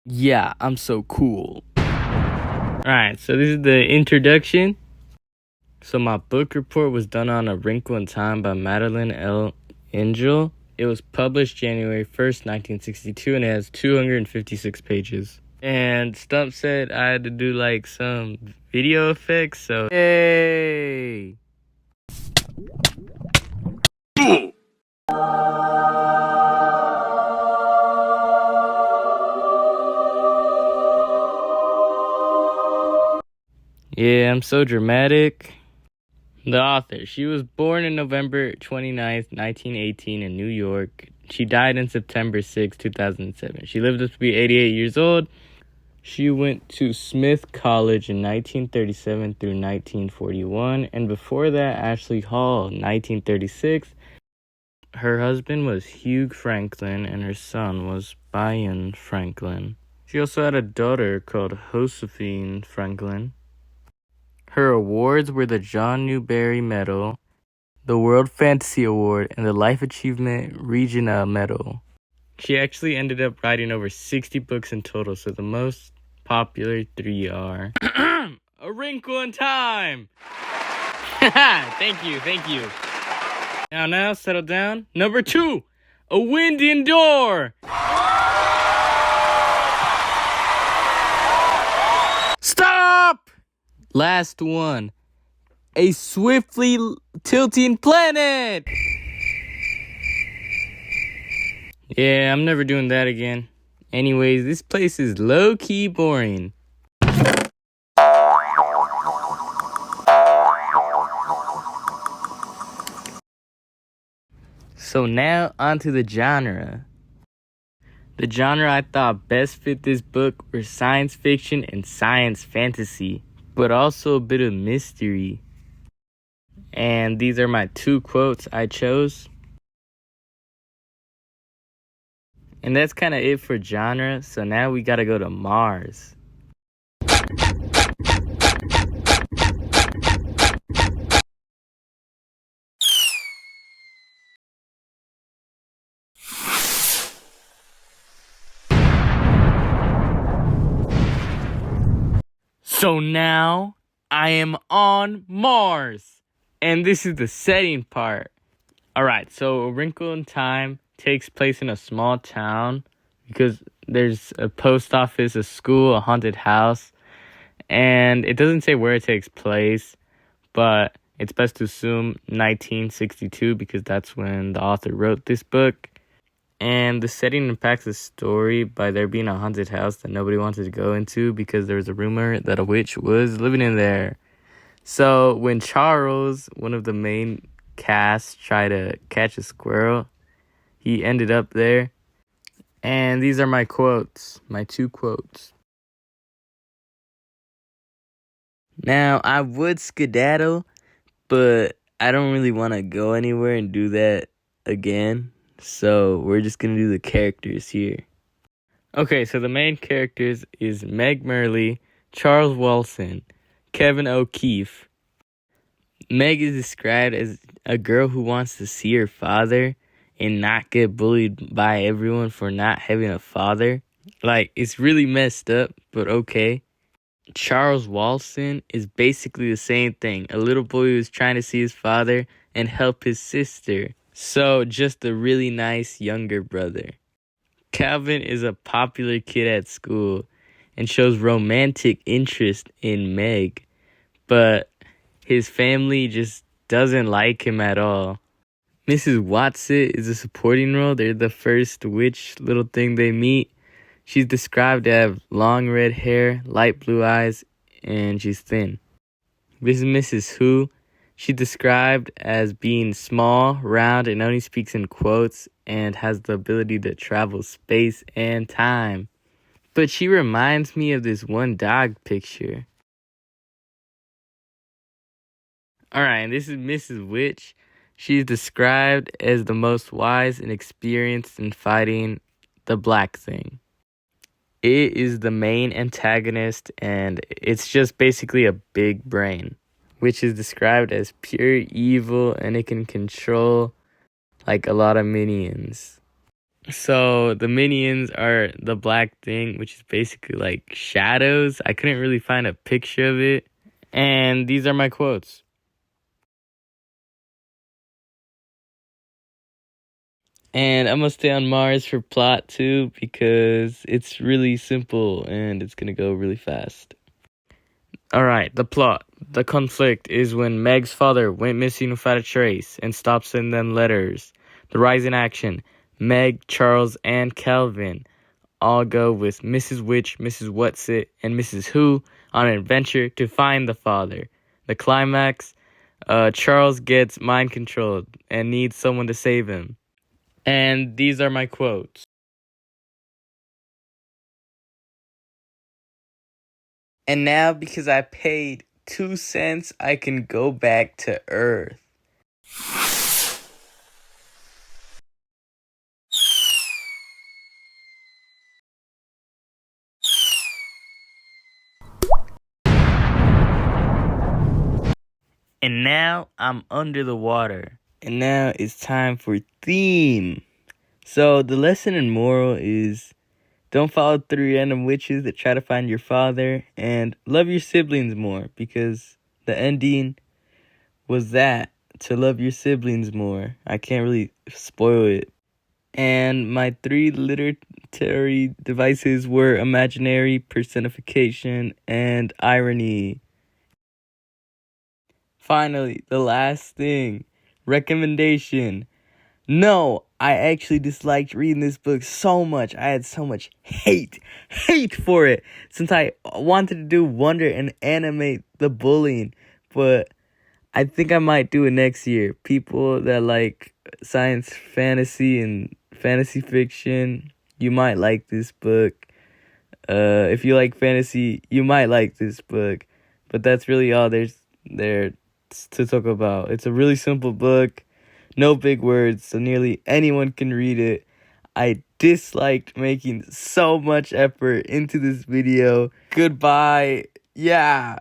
Yeah, I'm so cool. Alright, so this is the introduction. So my book report was done on A Wrinkle in Time by Madeline L. Angel. It was published January 1st, 1962, and it has 256 pages. And Stump said I had to do like some video effects, so hey! Yeah, I'm so dramatic. The author. She was born on November 29th, 1918 in New York. She died on September 6, 2007. She lived up to be 88 years old. She went to Smith College in 1937 through 1941. And before that, Ashley Hall, 1936. Her husband was Hugh Franklin, and her son was Byron Franklin. She also had a daughter called Josephine Franklin. Her awards were the John Newbery Medal, the World Fantasy Award, and the Life Achievement Regina Medal. She actually ended up writing over 60 books in total, so the most popular 3 are A Wrinkle in Time! Thank you. Now, settle down. Number 2, A Wind Indoor! Stop! Last one, A Swiftly Tilting Planet! Yeah, I'm never doing that again. Anyways, this place is low-key boring. So now, onto the genre. The genre I thought best fit this book were science fiction and science fantasy, but also a bit of mystery. And these are my 2 quotes I chose. And that's kind of it for genre, so now we gotta go to Mars. So now, I am on Mars! And this is the setting part. Alright, so A Wrinkle in Time takes place in a small town because there's a post office, a school, a haunted house, and it doesn't say where it takes place, but it's best to assume 1962 because that's when the author wrote this book. And the setting impacts the story by there being a haunted house that nobody wanted to go into because there was a rumor that a witch was living in there. So when Charles, one of the main cast, tried to catch a squirrel, he ended up there. And these are my quotes, my 2 quotes. Now, I would skedaddle, but I don't really want to go anywhere and do that again. So we're just going to do the characters here. Okay, so the main characters is Meg Merle, Charles Wilson, Kevin O'Keefe. Meg is described as a girl who wants to see her father and not get bullied by everyone for not having a father. Like, it's really messed up, but okay. Charles Wilson is basically the same thing. A little boy who's trying to see his father and help his sister. So, just a really nice younger brother. Calvin is a popular kid at school and shows romantic interest in Meg, but his family just doesn't like him at all. Mrs. Watson is a supporting role. They're the first witch little thing they meet. She's described to have long red hair, light blue eyes, and she's thin. This is Mrs. Who. She's described as being small, round, and only speaks in quotes, and has the ability to travel space and time. But she reminds me of this one dog picture. Alright, this is Mrs. Witch. She's described as the most wise and experienced in fighting the black thing. It is the main antagonist, and it's just basically a big brain, which is described as pure evil, and it can control like a lot of minions. So the minions are the black thing, which is basically like shadows. I couldn't really find a picture of it. And these are my quotes. And I'm gonna stay on Mars for plot 2 because it's really simple and it's gonna go really fast. Alright, the plot. The conflict is when Meg's father went missing without a trace and stopped sending them letters. The rise in action. Meg, Charles, and Calvin all go with Mrs. Witch, Mrs. Whatsit, and Mrs. Who on an adventure to find the father. The climax. Charles gets mind controlled and needs someone to save him. And these are my quotes. And now, because I paid 2 cents, I can go back to Earth. And now I'm under the water. And now it's time for theme. So the lesson and moral is don't follow 3 random witches that try to find your father, and love your siblings more, because the ending was that, to love your siblings more. I can't really spoil it. And my 3 literary devices were imaginary, personification, and irony. Finally, the last thing, recommendation. No, I actually disliked reading this book so much. I had so much hate for it, since I wanted to do Wonder and animate the bullying, but I think I might do it next year. People that like science fantasy and fantasy fiction, you might like this book. If you like fantasy, you might like this book. But that's really all there's there to talk about. It's a really simple book, no big words, so nearly anyone can read it. I disliked making so much effort into this video. Goodbye. Yeah.